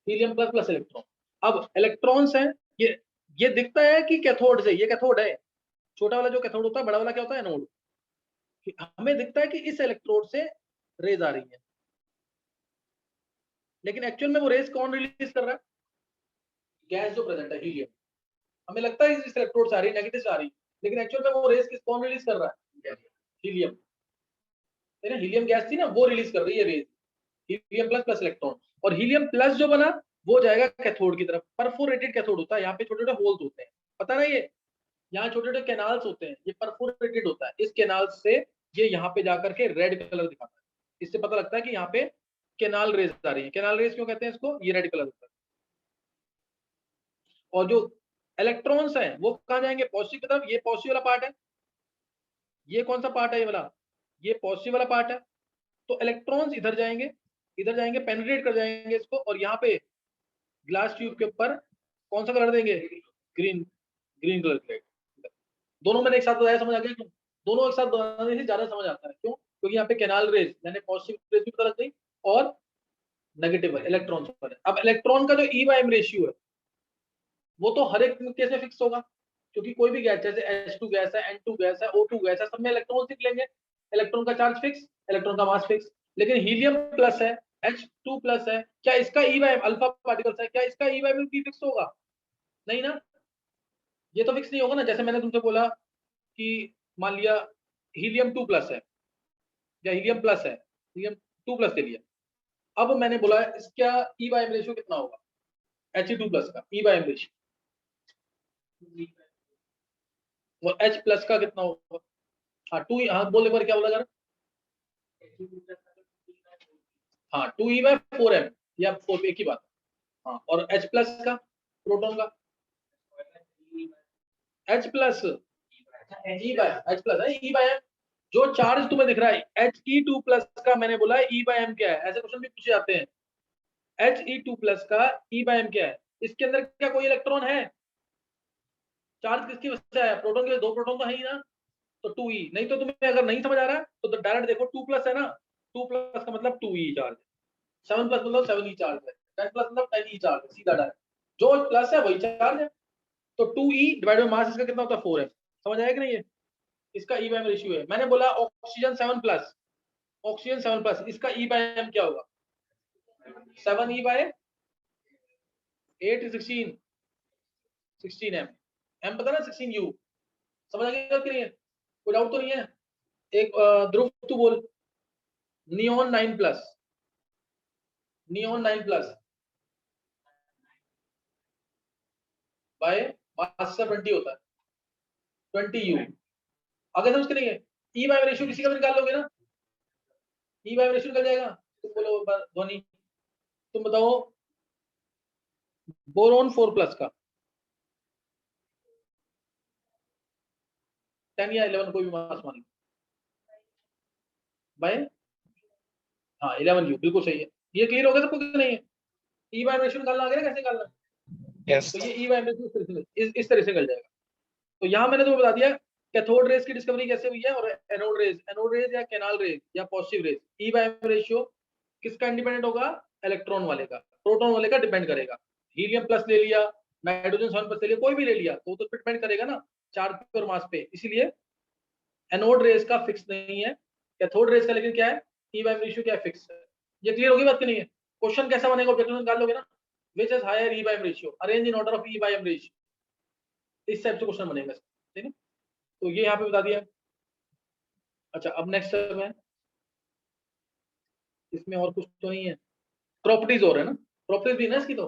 हीलियम प्लस प्लस इलेक्ट्रॉन। अब इलेक्ट्रॉन्स हैं, ये दिखता है कि कैथोड से, ये कैथोड है, छोटा वाला जो कैथोड होता है, बड़ा वाला क्या होता है, एनोड। हमें दिखता है कि इस इलेक्ट्रोड से रेज आ रही है, लेकिन एक्चुअल में वो रेज कौन रिलीज कर रहा है, गैस जो प्रेजेंट है, हीलियम। हमें लगता है इस इलेक्ट्रोड से आ रही है, नेगेटिव से आ रही है, लेकिन एक्चुअल में वो रेस किस कौन रिलीज कर रहा है? हीलियम। हीलियम गैस थी ना, वो रिलीज कर रही है rays, helium plus plus electron. और हीलियम प्लस जो बना वो जाएगा कैथोड की तरफ। परफोरेटेड कैथोड होता है, यहाँ पे छोटे छोटे होल्स होते हैं, पता ना, ये यहाँ छोटे छोटे कैनाल्स होते हैं, ये परफोरेटेड होता है। इस कैनाल से ये यहाँ पे जाकर के रेड कलर दिखाता है, इससे पता लगता है कि यहाँ पे कैनाल रेज आ रही है। कैनाल रेज क्यों कहते हैं इसको? ये रेड कलर होता है। और जो इलेक्ट्रॉन्स हैं वो कहाँ जाएंगे? पॉजिटिव की तरफ। ये पॉजिटिव वाला पार्ट है, ये कौन सा पार्ट है? ये वाला, ये पॉजिटिव वाला पार्ट है। तो इलेक्ट्रॉन्स इधर जाएंगे, इधर जाएंगे, पेनिट्रेट कर जाएंगे इसको, और यहाँ पे ग्लास ट्यूब के ऊपर कौन सा कलर देंगे? Green, green colour. दोनों मैंने एक साथ बताया, समझ आ गया क्यों? दोनों एक साथ बताने से ज्यादा समझ आता है, क्यों? क्योंकि यहाँ पे कैनाल रेज यानी पॉजिटिव रेज भी पता लग गई और नेगेटिव इलेक्ट्रॉन पर है। अब इलेक्ट्रॉन का जो ई बाय एम रेशियो है वो तो हर एक केस में फिक्स होगा, क्योंकि कोई भी गैस जैसे H2 गैस है, N2 गैस है, O2 गैस है, सब में इलेक्ट्रॉन निकलेंगे। इलेक्ट्रॉन का चार्ज फिक्स, इलेक्ट्रॉन का मास फिक्स। लेकिन हीलियम प्लस है, H2 प्लस है, क्या इसका ई बाय अल्फा पार्टिकल्स है, क्या इसका ई बाय भी फिक्स होगा? नहीं ना, ये तो फिक्स नहीं होगा ना। जैसे मैंने तुमसे बोला कि मान लिया हीलियम 2 प्लस है या हीलियम प्लस है, हीलियम 2 प्लस ले लिया। अब मैंने बोला इसका ई बाय एम रेशियो कितना होगा? He2 प्लस का ई बाय एम रेशियो, और H प्लस का कितना होगा? हाँ 2, हाँ बोल एक बार, क्या बोला जरा? हाँ 2E बाय 4m या 4, एक ही बात। हाँ, और H प्लस का, प्रोटॉन का H plus, E by H plus है, E बाय M। जो चार्ज तुम्हें दिख रहा है He2 प्लस का, मैंने बोला E बाय M क्या है, ऐसे क्वेश्चन भी पूछे जाते हैं। He2 प्लस का E बाय M क्या है? इसके अंदर क्या कोई इलेक्ट्रॉन है? चार्ज किसकी वजह से आया? प्रोटॉन के, 2 प्रोटॉन तो है ही ना, तो 2E। नहीं तो तुम्हें अगर नहीं समझ आ रहा है तो डायरेक्ट देखो, 2 प्लस है ना, 2 प्लस का मतलब 2E चार्ज, 7 प्लस मतलब 7E चार्ज है, 10 प्लस मतलब 10E चार्ज है, सीधा डायरेक्ट। जो प्लस है वही चार्ज है। तो 2E डिवाइड बाय मास इसका कितना होता है? 4m। समझ आया कि नहीं? है इसका ई बाय एम रेशियो है। मैंने बोला ऑक्सीजन 7 प्लस, ऑक्सीजन 7 प्लस, इसका ई बाय एम क्या होगा? 7E bye 8 16, 16m। m पता ना, 16U। समझ आ गया कि नहीं है? कोई डाउट तो नहीं है? एक ध्रुव तू बोल, neon 9 plus, neon 9 plus by mass का 20 होता है, 20U। आगे समझ के नहीं है? ई बाय रेशियो किसी का भी निकाल लोगे ना, ई बाय रेशियो निकल जाएगा। तुम बोलो ध्वनि, तुम बताओ बोरोन 4 प्लस का 10 या 11, कोई भी मास मान लो, बाय, हाँ 11U, बिल्कुल सही है। ये क्लियर हो गया सबको कि नहीं है? ई बाय रेशियो निकालना आ गया ना, कैसे निकालना? यस तो ये ई बाय रेशियो इस तरह से निकल जाएगा। तो यहाँ मैंने तुम्हें बता दिया कैथोड रेज की डिस्कवरी कैसे हुई है, और एनोड रेज या कैनाल रेज या positive raise. E by ratio किसका इंडिपेंडेंट होगा? इलेक्ट्रॉन वाले का, प्रोटॉन वाले का डिपेंड करेगा। हीलियम प्लस ले लिया, नाइट्रोजन 7 प्लस ले लिया, कोई भी ले लिया तो डिपेंड करेगा ना चार्ज पे और मास पे। इसीलिए एनोड रेज का फिक्स नहीं है, कैथोड रेज का लेकिन क्या है? ई बाय रेशियो क्या है? फिक्स है। ये क्लियर होगी बात कि नहीं है? क्वेश्चन कैसा बनेगा? ऑब्जेक्टिव निकाल लोगे ना, which is higher e by ratio, arrange in order of e by ratio, इस टाइप से क्वेश्चन बनेगा, ठीक है? तो ये यहाँ पे बता दिया। अच्छा, अब नेक्स्ट टर्म है, इसमें और कुछ तो नहीं है, प्रॉपर्टीज और है ना, प्रॉपर्टीज भी ना इसकी, तो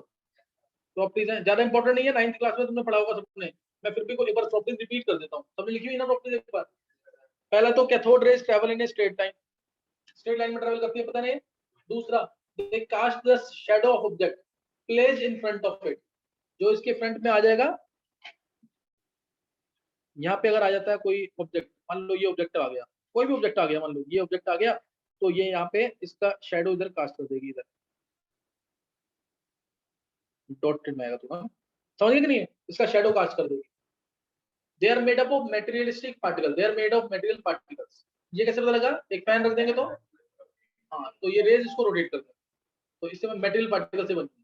प्रॉपर्टीज है, ज्यादा इंपॉर्टेंट नहीं है, 9th क्लास में तुमने पढ़ा होगा सबने। मैं फिर भी एक बार प्रॉपर्टीज रिपीट कर देता हूँ, सबने लिखी हुई ना प्रॉपर्टीज एक बार। पहला तो cathode rays travel in a straight line, straight line में ट्रैवल करती है, पता नहीं। दूसरा, they cast the shadow of object place in front of it, जो इसके फ्रंट में आ जाएगा, यहाँ पे अगर आ जाता है कोई ऑब्जेक्ट, मान लो ये ऑब्जेक्ट आ गया, कोई भी ऑब्जेक्ट आ गया, मान लो ये ऑब्जेक्ट आ गया, तो ये यहाँ पे इसका शेडो इधर कास्ट कर देगी, इधर डॉटेड में आएगा, तो हाँ समझ गए कि नहीं है? इसका शेडो कास्ट कर देगी। They are made up of materialistic particle, they are made of material particles. ये कैसे पता लगा? एक फैन रख देंगे तो, हाँ तो ये रेज इसको रोटेट कर देंगे, तो इससे मटेरियल पार्टिकल से बनती है।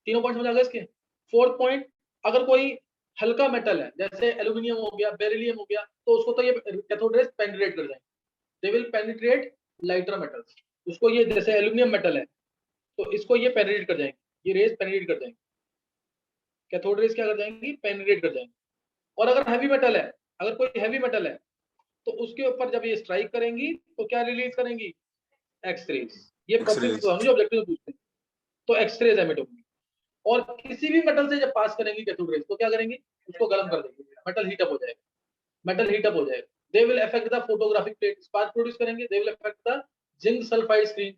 तीनों पॉइंट समझ आ गए इसके। फोर्थ पॉइंट, अगर कोई हल्का मेटल है जैसे एल्यूमिनियम हो गया, बेरिलियम हो गया, तो उसको तो ये कैथोड रेज पेनिट्रेट कर जाएंगे, they will penetrate lighter metals. उसको ये जैसे एल्यूमिनियम मेटल है तो इसको ये पेनिट्रेट कर जाएंगे, ये रेज पेनिट्रेट कर जाएंगे कैथोड रेज क्या कर जाएंगी, पेनिट्रेट कर जाएंगी। और अगर हैवी मेटल है, अगर कोई हैवी मेटल है तो उसके ऊपर जब ये स्ट्राइक करेंगी तो क्या रिलीज करेंगी, एक्सरेज। ये पब्लिक जो ऑब्जेक्टिव पूछते हैं, तो एक्सरेज एमिट होंगी। और किसी भी मेटल से जब पास करेंगी कैथोड रेज तो क्या करेंगी, उसको गर्म कर देंगे, मेटल हीट अप हो जाएगा, मेटल हीट अप हो जाएगा। They will affect the photographic plate, spark produce करेंगे। They will affect the zinc sulphide screen,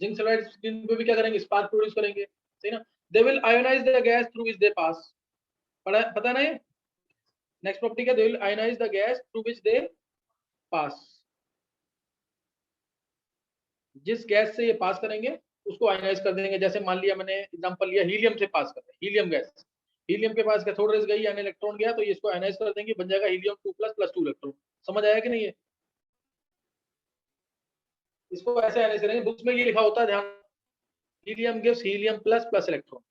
zinc sulphide screen पे भी क्या करेंगे, स्पार्क प्रोड्यूस करेंगे, सही ना। They will ionise the gas through which they pass, पता ना ये नेक्स्ट प्रॉपर्टी क्या, they will ionise the gas through which they pass. जिस गैस से ये पास करेंगे उसको आयोनाइज कर देंगे। जैसे मान लिया मैंने एग्जांपल लिया, हीलियम से पास कर रहे हैं, हीलियम गैस, हीलियम के पास कैथोड रेज गई यानी इलेक्ट्रॉन गया, तो ये इसको आयोनाइज कर देंगे, बन जाएगा हीलियम 2+ + 2 इलेक्ट्रॉन। समझ आया कि नहीं है, इसको ऐसे आयोनाइज करेंगे। बुक्स में ये लिखा होता है, ध्यान, हीलियम गिव्स हीलियम ++ इलेक्ट्रॉन,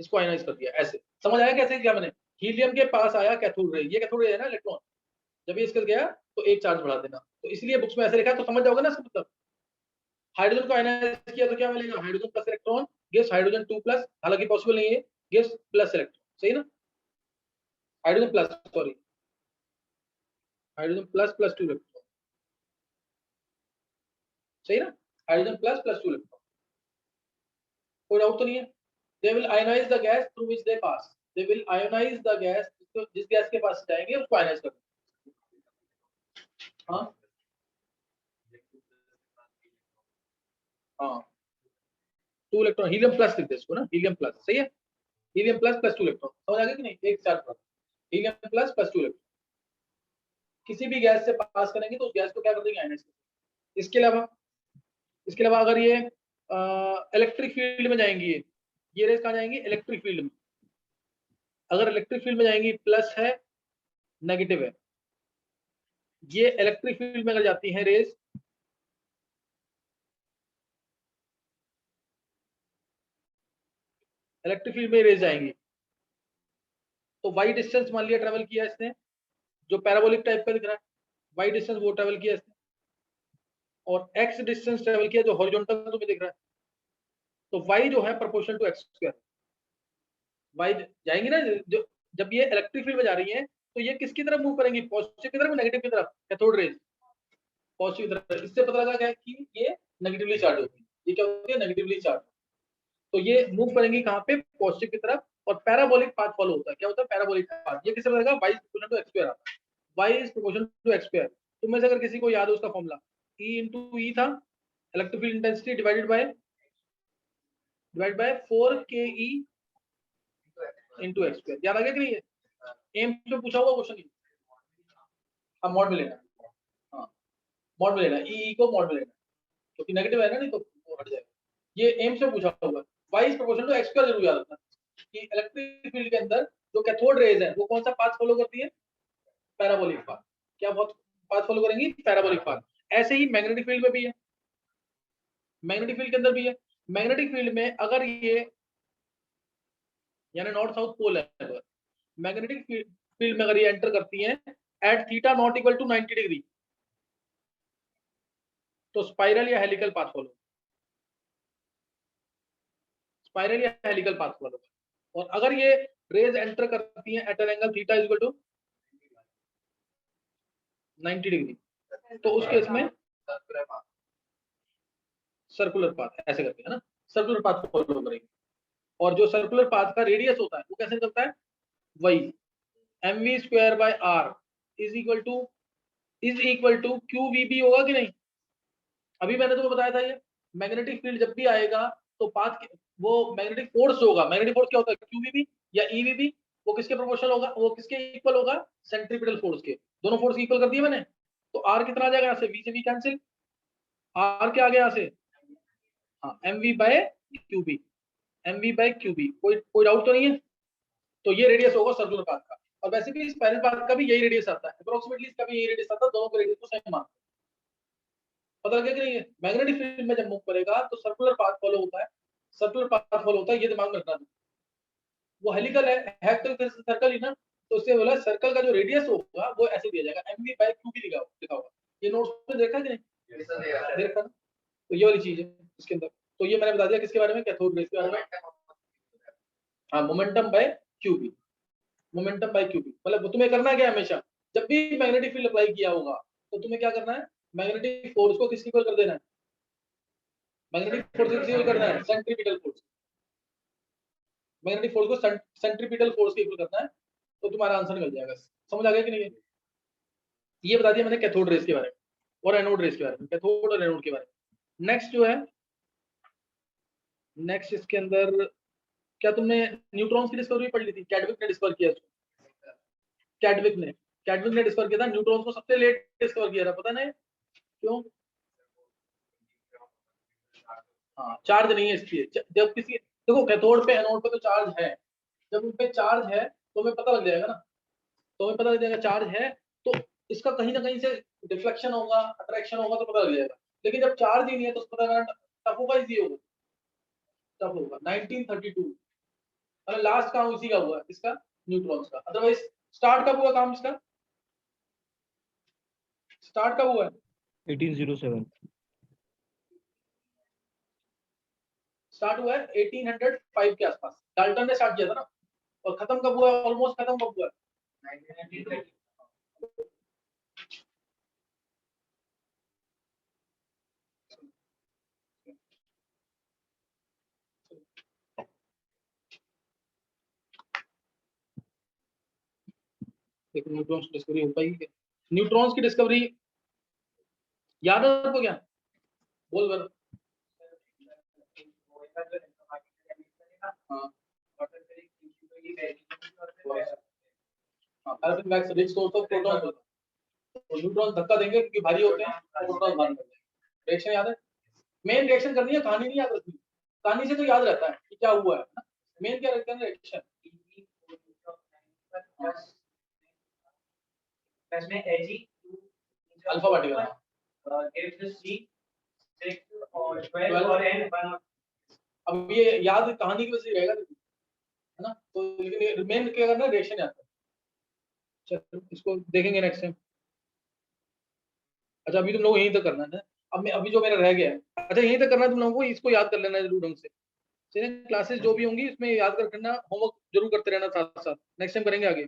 इसको आयोनाइज कर दिया ऐसे। समझ आया कैसे किया मैंने, हीलियम के पास आया कैथोड रेज, ये कैथोड रेज है ना इलेक्ट्रॉन, जब ये इसके गया तो एक चार्ज बढ़ा देना, तो इसलिए बुक्स में ऐसे लिखा है, तो समझ जाओगे ना इसका मतलब। हाइड्रोजन को आयनाइज किया तो क्या मिलेगा, hydrogen plus electron gives hydrogen 2+, हालांकि पॉसिबल नहीं है, गिव्स प्लस इलेक्ट्रॉन, सही ना, hydrogen plus, sorry hydrogen ++ 2 electron, सही ना, हाइड्रोजन ++ 2 इलेक्ट्रॉन। कोई डाउट तो नहीं है। They will ionise the gas through which they pass, they will ionise the gas, जिस गैस के पास जाएंगे उसको आयोनाइज कर देंगे। हाँ हाँ 2 इलेक्ट्रॉन, हीलियम प्लस लिखते हैं इसको ना, हीलियम प्लस, सही है, हीलियम ++ 2 इलेक्ट्रॉन। समझ आ गया कि नहीं, एक चार्ज पर हीलियम ++ 2 इलेक्ट्रॉन, किसी भी गैस से पास करेंगे तो उस गैस को क्या कर देंगे, आयनाइज। इसके अलावा अगर ये इलेक्ट्रिक फील्ड में जाएंगी, ये रेस कहाँ जाएंगी, इलेक्ट्रिक फील्ड में। अगर इलेक्ट्रिक फील्ड में जाएंगी, प्लस है नेगेटिव है, ये इलेक्ट्रिक फील्ड में अगर जाती है रेस, इलेक्ट्रिक फील्ड में रेस जाएंगी, तो वाई डिस्टेंस मान लिया ट्रेवल किया इसने, जो पैराबोलिक टाइप का दिख रहा है, वाई डिस्टेंस वो ट्रेवल किया इसने, और एक्स डिस्टेंस ट्रेवल किया जो हॉरिजॉन्टल तुम्हें दिख रहा है, तो वाई जो है proportional to x square. Y जाएंगी ना, जो जब ये इलेक्ट्रिक फील्ड में जा रही है तो ये किसकी तरफ मूव करेंगी, पॉजिटिव की तरफ, नेगेटिव की तरफ, कैथोड रेज पॉजिटिव की तरफ। इससे पता लगा क्या कि ये नेगेटिवली चार्ज होती है, ये क्या होती है, नेगेटिवली चार्ज। तो ये मूव करेंगी कहाँ पे, पॉजिटिव की तरफ, और पैराबोलिक पाथ फॉलो होता है। क्या होता है, पैराबोलिक पाथ। ये किससे पता लगा, y is proportional to x square आता है, y is proportional to x square. तुम में से अगर किसी को याद हो उसका फॉर्मूला, E × E था, electric field intensity divided by 4ke × x square. याद आ गया कि नहीं है, एम्स में पूछा हुआ क्वेश्चन है। हाँ मॉड में लेना, हाँ मॉड में लेना, ई को मॉड में लेना, क्योंकि नेगेटिव है ना, नहीं तो वो हट जाएगा। ये एम्स में पूछा हुआ है, y is proportional to x square जरूर याद रखना कि इलेक्ट्रिक फील्ड के अंदर जो कैथोड रेज है वो कौन सा पाथ फॉलो करती है, पैराबोलिक पाथ। क्या बहुत पाथ फॉलो करेंगी, पैराबोलिक पाथ। ऐसे ही मैग्नेटिक फील्ड में भी है, मैग्नेटिक फील्ड के अंदर भी है। मैग्नेटिक फील्ड में अगर ये यानी नॉर्थ साउथ पोल है, मैग्नेटिक फील्ड में अगर ये एंटर करती हैं at theta naught equal to 90 degree, तो स्पाइरल या हेलिकल पाथ फॉलो, स्पाइरल या हेलिकल पाथ फॉलो। और अगर ये रेज एंटर करती हैं at an angle theta equal to 90 degree, तो उस केस में सर्कुलर पाथ ऐसे करते हैं ना, सर्कुलर पाथ फॉलो करेंगे। और जो सर्कुलर पाथ का रेडियस होता है वो कैसे करता है, वही mv²/r is equal to qvb होगा कि नहीं। अभी मैंने तुम्हें बताया था ये मैग्नेटिक फील्ड जब भी आएगा तो पाथ वो मैग्नेटिक फोर्स होगा, मैग्नेटिक फोर्स क्या होता है, qvb या evb, वो किसके प्रोपोर्शनल होगा, वो किसके इक्वल होगा, सेंट्रीपिटल फोर्स के। दोनों फोर्स इक्वल कर दिए मैंने, तो r कितना आ जाएगा यहाँ से, v से v कैंसिल, r क्या आ गया यहाँ से, हाँ mv/qb, mv/qb। कोई डाउट तो नहीं है। तो ये रेडियस होगा सर्कुलर पाथ का, और वैसे भी स्पाइरल पाथ का भी यही रेडियस आता है, अप्रोक्सीमेटली इसका भी यही रेडियस आता है, दोनों के रेडियस को सेम मानते हैं। पता लगे कि नहीं है, मैग्नेटिक फील्ड में जब मूव करेगा तो सर्कुलर पाथ फॉलो होता है, सर्कुलर पाथ फॉलो होता है, ये दिमाग में रखना। वो हेलिकल है तो सर्कल ही ना, तो उससे बोला सर्कल का जो रेडियस होगा वो ऐसे दिया जाएगा, mv/qb लिखा होगा। ये नोट्स में देखा कि नहीं, देखा ना, तो ये वाली चीज है इसके अंदर। तो ये मैंने बता दिया किसके बारे में, कैथोड रेज के बारे में, हाँ momentum by q B. Momentum by q B. मतलब तुम्हें करना क्या है, हमेशा जब भी मैग्नेटिक फील्ड अप्लाई किया होगा तो तुम्हें क्या करना है, मैग्नेटिक फोर्स को किसकी इक्वल कर देना है, मैग्नेटिक फोर्स किसकी इक्वल करना है, सेंट्रीपिटल फोर्स। मैग्नेटिक फोर्स को सेंट्रीपिटल फोर्स के इक्वल करना है, तो तुम्हारा आंसर मिल जाएगा। समझ आ गया कि नहीं? ये बता दिया मैंने कैथोड रेस के बारे में और एनोड रेस के बारे में, कैथोड और एनोड के बारे में। नेक्स्ट जो है, नेक्स्ट इसके अंदर क्या तुमने न्यूट्रॉन्स की डिस्कवरी पढ़ ली थी? कैडविक ने डिस्कवर किया इसको, कैडविक ने डिस्कवर किया था न्यूट्रॉन्स को, सबसे लेट डिस्कवर किया था, पता नहीं क्यों? हाँ, चार्ज नहीं है इसलिए। जब किसी, देखो कैथोड पे एनोड पे तो चार्ज है, जब उन पे चार्ज है तो हमें पता लग जाएगा ना, तो हमें पता लग जाएगा चार्ज है तो इसका कहीं ना कहीं से डिफ्लेक्शन होगा, अट्रैक्शन होगा, तो पता लग जाएगा। लेकिन जब चार्ज ही नहीं है तो पता करना टफ होगा, इजी होगा? टफ होगा। 1932 मतलब लास्ट काम इसी का हुआ, इसका न्यूट्रॉन्स का। अदरवाइज स्टार्ट कब हुआ काम इसका, स्टार्ट कब हुआ है? 1807 स्टार्ट हुआ है 1805 के आसपास, डाल्टन ने स्टार्ट किया था ना। और खत्म कब हुआ, ऑलमोस्ट खत्म कब हुआ? 1932। देखो न्यूट्रॉन्स की डिस्कवरी हो पाएगी? न्यूट्रॉन्स की डिस्कवरी याद है आपको क्या? बोल कर। हाँ, paraffin wax rich source of proton होता है, तो न्यूट्रॉन धक्का देंगे क्योंकि भारी होते हैं, प्रोटॉन बाहर निकल जाएंगे। रिएक्शन याद है? मेन रिएक्शन करनी है, कहानी नहीं याद रखनी। कहानी से तो याद रहता है कि क्या हुआ है, मेन क्या रहता है रिएक्शन। इसमें Ag alpha particle gives the C 6 और 12 और N 1। अब ये याद कहानी की वजह से रहेगा, है ना? तो लेकिन मेन क्या करना है, रिएक्शन याद है। चलो इसको देखेंगे नेक्स्ट टाइम। अच्छा अभी तुम लोग यहीं तक करना है। अब मैं अभी जो मेरा रह गया है, अच्छा यहीं तक करना है तुम लोगों को, इसको याद कर लेना है जरूर ढंग से। क्लासेस जो भी होंगी इसमें याद कर करना, होमवर्क जरूर करते रहना साथ साथ, नेक्स्ट टाइम करेंगे आगे।